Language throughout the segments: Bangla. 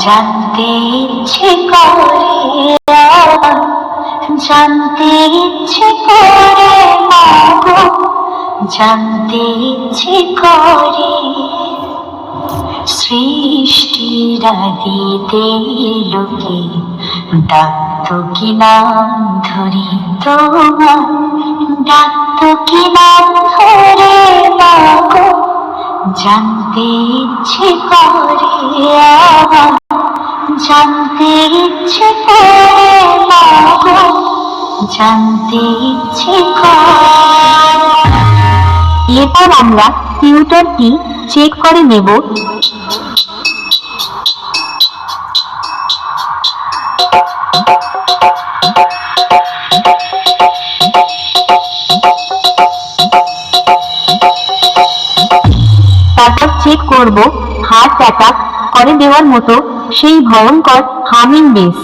জানতে ইচ্ছে করে, জানতে ইচ্ছে করে মাগো, জানতে ইচ্ছে করে। সৃষ্টির আদিতে লোকে ডাকতো কি নাম ধরি তোমার, ডাকতো কি নাম ধরে মাগো, জানতে ইচ্ছে করে আমার, জানতে ইচ্ছে করে মাগো, জানতে ইচ্ছে করে। এরপর আমরা টিউটারটি চেক করে নেব। তারপর চেক করব হার্ট অ্যাটাক করে দেওয়ার মতো সেই ভয়ঙ্কর হামিং বেস।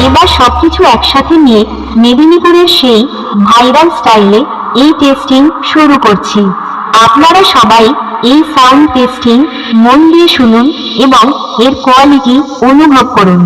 এবার সবকিছু একসাথে নিয়ে মেদিনীপুরের সেই ভাইরাল স্টাইলে এই টেস্টিং শুরু করছি। আপনারা সবাই এই সাউন্ড টেস্টিং মন দিয়ে শুনুন এবং এর কোয়ালিটি অনুভব করুন।